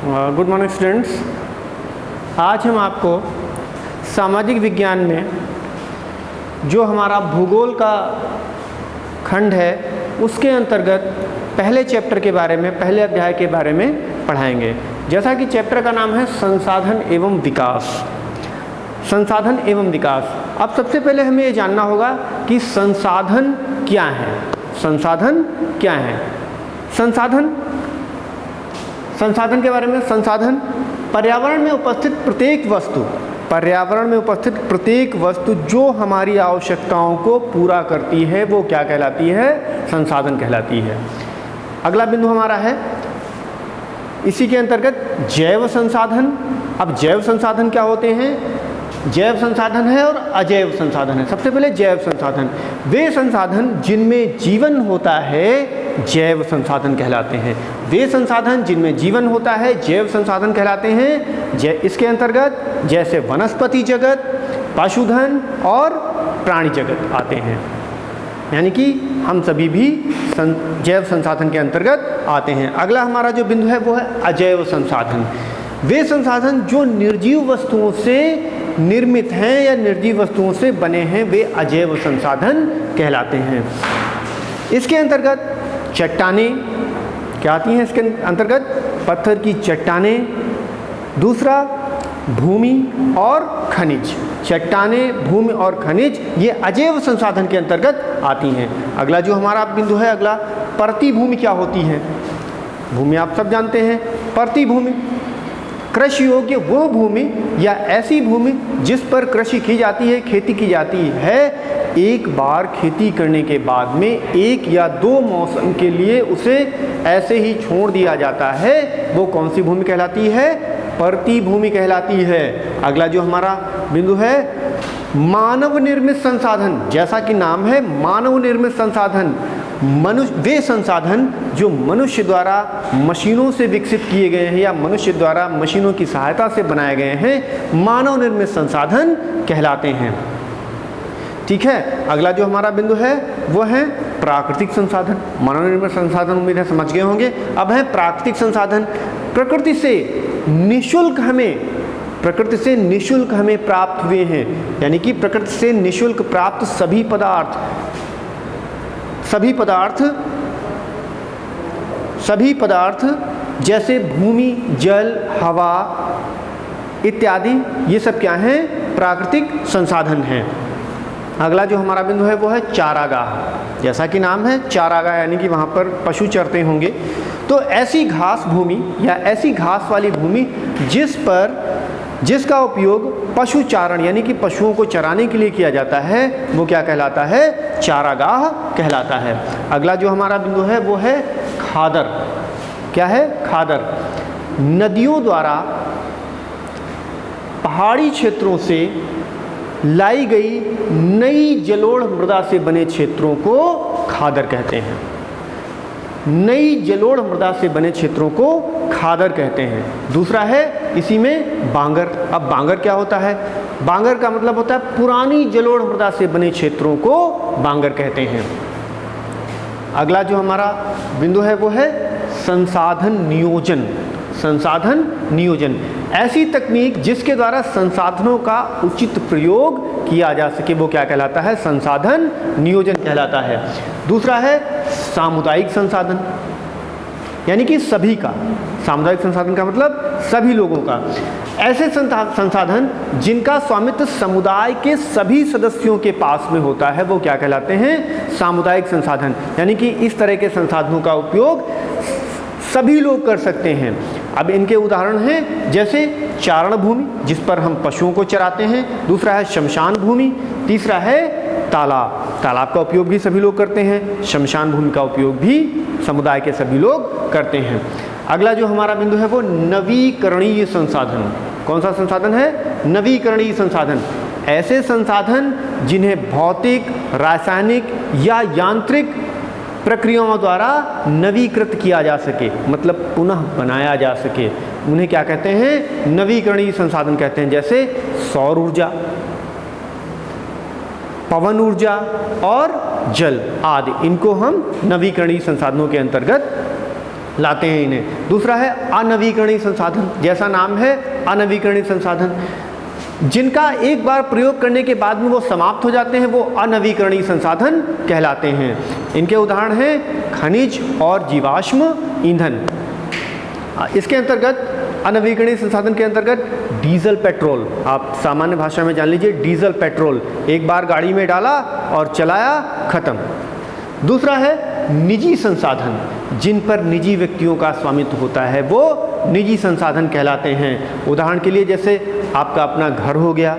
Good morning students. आज हम आपको सामाजिक विज्ञान में जो हमारा भूगोल का खंड है उसके अंतर्गत पहले चैप्टर के बारे में, पहले अध्याय के बारे में पढ़ाएंगे। जैसा कि चैप्टर का नाम है संसाधन एवं विकास। संसाधन एवं विकास। अब सबसे पहले हमें ये जानना होगा कि संसाधन क्या है। संसाधन क्या है? संसाधन के बारे में, संसाधन पर्यावरण में उपस्थित प्रत्येक वस्तु जो हमारी आवश्यकताओं को पूरा करती है वो क्या कहलाती है? संसाधन कहलाती है। अगला बिंदु हमारा है इसी के अंतर्गत जैव संसाधन। अब जैव संसाधन क्या होते हैं? जैव संसाधन है और अजैव संसाधन है। सबसे पहले जैव संसाधन, वे संसाधन जिनमें जीवन होता है जैव संसाधन कहलाते हैं। वे संसाधन जिनमें जीवन होता है जैव संसाधन कहलाते हैं। इसके अंतर्गत जैसे वनस्पति जगत, पशुधन और प्राणी जगत आते हैं, यानी कि हम सभी भी जैव संसाधन के अंतर्गत आते हैं। अगला हमारा जो बिंदु है वो है अजैव संसाधन। वे संसाधन जो निर्जीव वस्तुओं से निर्मित हैं या निर्जीव वस्तुओं से बने हैं वे अजैव संसाधन कहलाते हैं। इसके अंतर्गत चट्टानें क्या आती हैं? इसके अंतर्गत पत्थर की चट्टानें। दूसरा भूमि और खनिज। चट्टानें, भूमि और खनिज ये अजैव संसाधन के अंतर्गत आती हैं। अगला जो हमारा बिंदु है, अगला परती भूमि क्या होती है? भूमि आप सब जानते हैं। परती भूमि कृषि योग्य वो भूमि या ऐसी भूमि जिस पर कृषि की जाती है, खेती की जाती है। एक बार खेती करने के बाद में 1 या 2 मौसम के लिए उसे ऐसे ही छोड़ दिया जाता है, वो कौन सी भूमि कहलाती है? परती भूमि कहलाती है। अगला जो हमारा बिंदु है मानव निर्मित संसाधन। जैसा कि नाम है मानव निर्मित संसाधन, वे संसाधन जो मनुष्य द्वारा मशीनों से विकसित किए गए हैं या मनुष्य द्वारा मशीनों की सहायता से बनाए गए हैं, मानव निर्मित संसाधन कहलाते हैं। ठीक है। अगला जो हमारा बिंदु है वो है प्राकृतिक संसाधन। मानव निर्मित संसाधन उम्मीद है समझ गए होंगे। अब है प्राकृतिक संसाधन। प्रकृति से निःशुल्क हमें प्राप्त हुए हैं, यानी कि प्रकृति से निःशुल्क प्राप्त सभी पदार्थ जैसे भूमि, जल, हवा इत्यादि, ये सब क्या हैं? प्राकृतिक संसाधन हैं। अगला जो हमारा बिंदु है वो है चारागाह। जैसा कि नाम है चारागाह, यानी कि वहाँ पर पशु चरते होंगे। तो ऐसी घास भूमि या ऐसी घास वाली भूमि जिसका उपयोग पशु चारण यानी कि पशुओं को चराने के लिए किया जाता है वो क्या कहलाता है? चारागाह कहलाता है। अगला जो हमारा बिंदु है वो है खादर। क्या है? खादर। नदियों द्वारा पहाड़ी क्षेत्रों से लाई गई नई जलोढ़ मृदा से बने क्षेत्रों को खादर कहते हैं। नई जलोढ़ मृदा से बने क्षेत्रों को खादर कहते हैं। दूसरा है इसी में बांगर। अब बांगर क्या होता है? बांगर का मतलब होता है पुरानी जलोढ़ मृदा से बने क्षेत्रों को बांगर कहते हैं। अगला जो हमारा बिंदु है वो है संसाधन नियोजन। संसाधन नियोजन ऐसी तकनीक जिसके द्वारा संसाधनों का उचित प्रयोग किया जा सके वो क्या कहलाता है? संसाधन नियोजन कहलाता है। दूसरा है सामुदायिक संसाधन, यानी कि सभी का। सामुदायिक संसाधन का मतलब सभी लोगों का। ऐसे संसाधन जिनका स्वामित्व समुदाय के सभी सदस्यों के पास में होता है वो क्या कहलाते हैं? सामुदायिक संसाधन। यानी कि इस तरह के संसाधनों का उपयोग सभी लोग कर सकते हैं। अब इनके उदाहरण हैं जैसे चारण भूमि जिस पर हम पशुओं को चराते हैं। दूसरा है शमशान भूमि। तीसरा है तालाब। तालाब का उपयोग भी सभी लोग करते हैं। शमशान भूमि का उपयोग भी समुदाय के सभी लोग करते हैं। अगला जो हमारा बिंदु है वो नवीकरणीय संसाधन। कौन सा संसाधन है? नवीकरणीय संसाधन। ऐसे संसाधन जिन्हें भौतिक, रासायनिक या यांत्रिक प्रक्रियाओं द्वारा नवीकृत किया जा सके, मतलब पुनः बनाया जा सके, उन्हें क्या कहते हैं? नवीकरणीय संसाधन कहते हैं। जैसे सौर ऊर्जा, पवन ऊर्जा और जल आदि, इनको हम नवीकरणीय संसाधनों के अंतर्गत लाते हैं इन्हें। दूसरा है अनवीकरणीय संसाधन, जैसा नाम है अनवीकरणीय संसाधन, जिनका एक बार प्रयोग करने के बाद में वो समाप्त हो जाते हैं, वो अनवीकरणीय संसाधन कहलाते हैं। इनके उदाहरण हैं खनिज और जीवाश्म ईंधन। इसके अंतर्गत अनवीकरणीय संसाधन के अंतर्गत डीजल पेट्रोल, आप सामान्य भाषा में जान लीजिए, डीजल पेट्रोल एक बार गाड़ी में डाला और चलाया, खत्म। दूसरा है निजी संसाधन, जिन पर निजी व्यक्तियों का स्वामित्व होता है, वो निजी संसाधन कहलाते हैं। उदाहरण के लिए जैसे आपका अपना घर हो गया,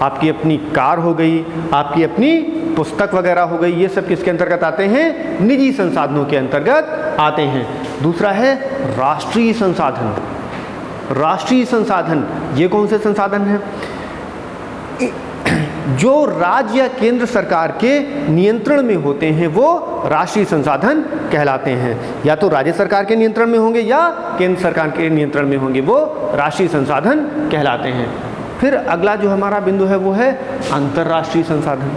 आपकी अपनी कार हो गई, आपकी अपनी पुस्तक वगैरह हो गई, ये सब किसके अंतर्गत आते हैं? निजी संसाधनों के अंतर्गत आते हैं। दूसरा है राष्ट्रीय संसाधन। राष्ट्रीय संसाधन ये कौन से संसाधन हैं? जो राज्य या केंद्र सरकार के नियंत्रण में होते हैं वो राष्ट्रीय संसाधन कहलाते हैं। या तो राज्य सरकार के नियंत्रण में होंगे या केंद्र सरकार के नियंत्रण में होंगे, वो राष्ट्रीय संसाधन कहलाते हैं। फिर अगला जो हमारा बिंदु है वो है अंतर्राष्ट्रीय संसाधन।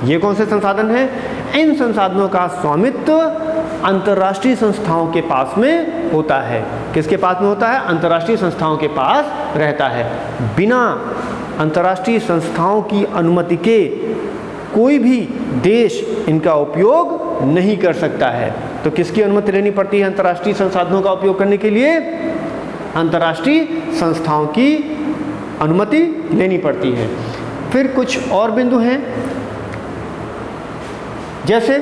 ये कौन से संसाधन हैं? इन संसाधनों का स्वामित्व अंतर्राष्ट्रीय संस्थाओं के पास में होता है। किसके पास में होता है? अंतर्राष्ट्रीय संस्थाओं के पास रहता है। बिना अंतर्राष्ट्रीय संस्थाओं की अनुमति के कोई भी देश इनका उपयोग नहीं कर सकता है। तो किसकी अनुमति लेनी पड़ती है अंतर्राष्ट्रीय संसाधनों का उपयोग करने के लिए? अंतर्राष्ट्रीय संस्थाओं की अनुमति लेनी पड़ती है। फिर कुछ और बिंदु हैं, जैसे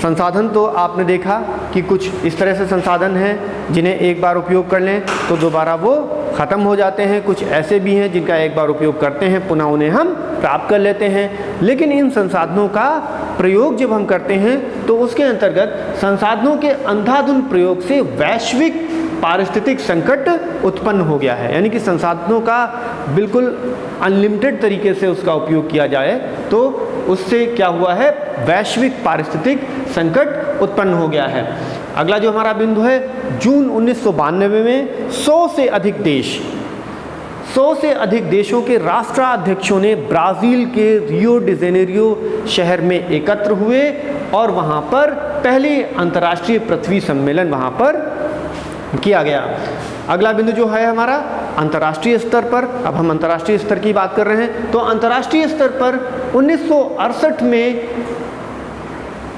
संसाधन तो आपने देखा कि कुछ इस तरह से संसाधन हैं जिन्हें एक बार उपयोग कर लें तो दोबारा वो ख़त्म हो जाते हैं। कुछ ऐसे भी हैं जिनका एक बार उपयोग करते हैं पुनः उन्हें हम प्राप्त कर लेते हैं। लेकिन इन संसाधनों का प्रयोग जब हम करते हैं तो उसके अंतर्गत संसाधनों के अंधाधुंध प्रयोग से वैश्विक पारिस्थितिक संकट उत्पन्न हो गया है। यानी कि संसाधनों का बिल्कुल अनलिमिटेड तरीके से उसका उपयोग किया जाए तो उससे क्या हुआ है? वैश्विक पारिस्थितिक संकट उत्पन्न हो गया है। अगला जो हमारा बिंदु है, जून 1992 में 100 से अधिक देशों के राष्ट्राध्यक्षों ने ब्राज़ील के रियो डी जेनेरियो शहर में एकत्र हुए और वहाँ पर पहले अंतर्राष्ट्रीय पृथ्वी सम्मेलन वहाँ पर किया गया। अगला बिंदु जो है हमारा अंतर्राष्ट्रीय स्तर पर, अब हम अंतर्राष्ट्रीय स्तर की बात कर रहे हैं, तो अंतर्राष्ट्रीय स्तर पर 1968 में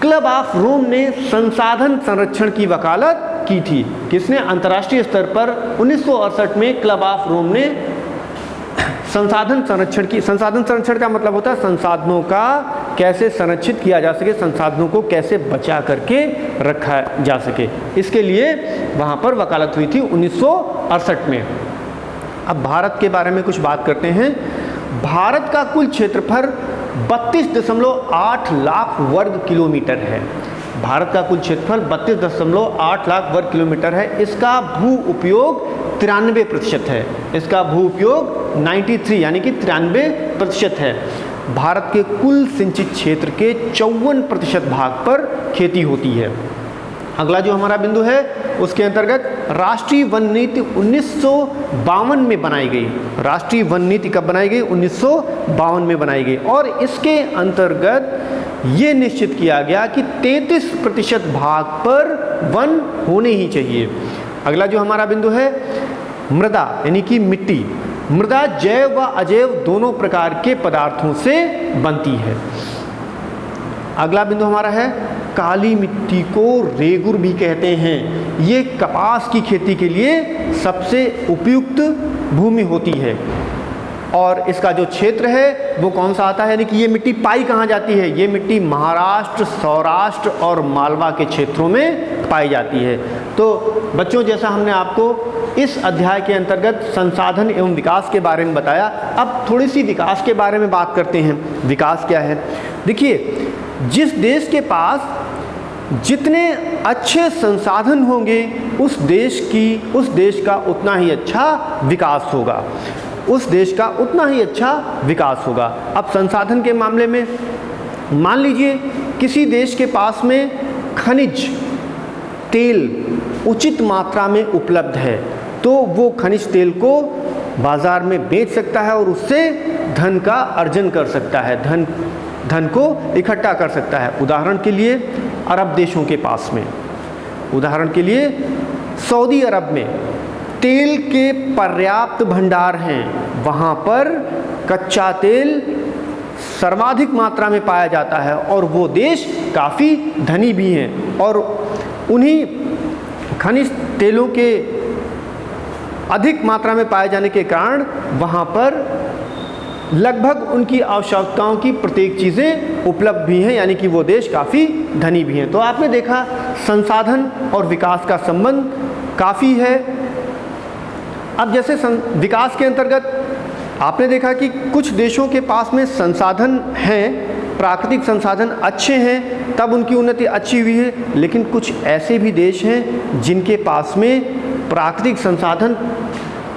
क्लब ऑफ रोम ने संसाधन संरक्षण की वकालत की थी। किसने? अंतर्राष्ट्रीय स्तर पर 1968 में क्लब ऑफ रोम ने संसाधन संरक्षण का मतलब होता है संसाधनों का कैसे संरक्षित किया जा सके, संसाधनों को कैसे बचा करके रखा जा सके, इसके लिए वहाँ पर वकालत हुई थी 1968 में। अब भारत के बारे में कुछ बात करते हैं। भारत का कुल क्षेत्रफल 32.8 लाख वर्ग किलोमीटर है। भारत का कुल क्षेत्रफल 32.8 लाख वर्ग किलोमीटर है। इसका भू उपयोग 93% है। इसका भू उपयोग 93 यानी कि 93% है। भारत के कुल सिंचित क्षेत्र के 54% भाग पर खेती होती है। अगला जो हमारा बिंदु है उसके अंतर्गत राष्ट्रीय वन नीति 1952 में बनाई गई। राष्ट्रीय वन नीति कब बनाई गई? 1952 में बनाई गई और इसके अंतर्गत ये निश्चित किया गया कि 33% भाग पर वन होने ही चाहिए। अगला जो हमारा बिंदु है मृदा यानी कि मिट्टी। मृदा जैव व अजैव दोनों प्रकार के पदार्थों से बनती है। अगला बिंदु हमारा है काली मिट्टी को रेगुर भी कहते हैं। ये कपास की खेती के लिए सबसे उपयुक्त भूमि होती है और इसका जो क्षेत्र है वो कौन सा आता है? यानी कि ये मिट्टी पाई कहाँ जाती है? ये मिट्टी महाराष्ट्र, सौराष्ट्र और मालवा के क्षेत्रों में पाई जाती है। तो बच्चों, जैसा हमने आपको इस अध्याय के अंतर्गत संसाधन एवं विकास के बारे में बताया, अब थोड़ी सी विकास के बारे में बात करते हैं। विकास क्या है? देखिए, जिस देश के पास जितने अच्छे संसाधन होंगे उस देश का उतना ही अच्छा विकास होगा। उस देश का उतना ही अच्छा विकास होगा। अब संसाधन के मामले में मान लीजिए किसी देश के पास में खनिज तेल उचित मात्रा में उपलब्ध है तो वो खनिज तेल को बाज़ार में बेच सकता है और उससे धन का अर्जन कर सकता है, धन को इकट्ठा कर सकता है। उदाहरण के लिए अरब देशों के पास में उदाहरण के लिए सऊदी अरब में तेल के पर्याप्त भंडार हैं, वहाँ पर कच्चा तेल सर्वाधिक मात्रा में पाया जाता है और वो देश काफ़ी धनी भी हैं और उन्हीं खनिज तेलों के अधिक मात्रा में पाए जाने के कारण वहाँ पर लगभग उनकी आवश्यकताओं की प्रत्येक चीज़ें उपलब्ध भी हैं, यानी कि वो देश काफ़ी धनी भी हैं। तो आपने देखा संसाधन और विकास का संबंध काफ़ी है। अब जैसे विकास के अंतर्गत आपने देखा कि कुछ देशों के पास में संसाधन हैं, प्राकृतिक संसाधन अच्छे हैं, तब उनकी उन्नति अच्छी हुई है, लेकिन कुछ ऐसे भी देश हैं जिनके पास में प्राकृतिक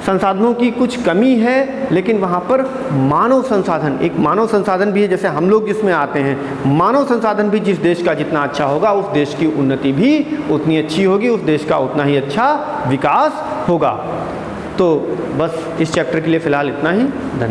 संसाधनों की कुछ कमी है, लेकिन वहाँ पर मानव संसाधन, एक मानव संसाधन भी है, जैसे हम लोग जिसमें आते हैं, मानव संसाधन भी जिस देश का जितना अच्छा होगा उस देश की उन्नति भी उतनी अच्छी होगी, उस देश का उतना ही अच्छा विकास होगा। तो बस इस चैप्टर के लिए फ़िलहाल इतना ही। धन्यवाद।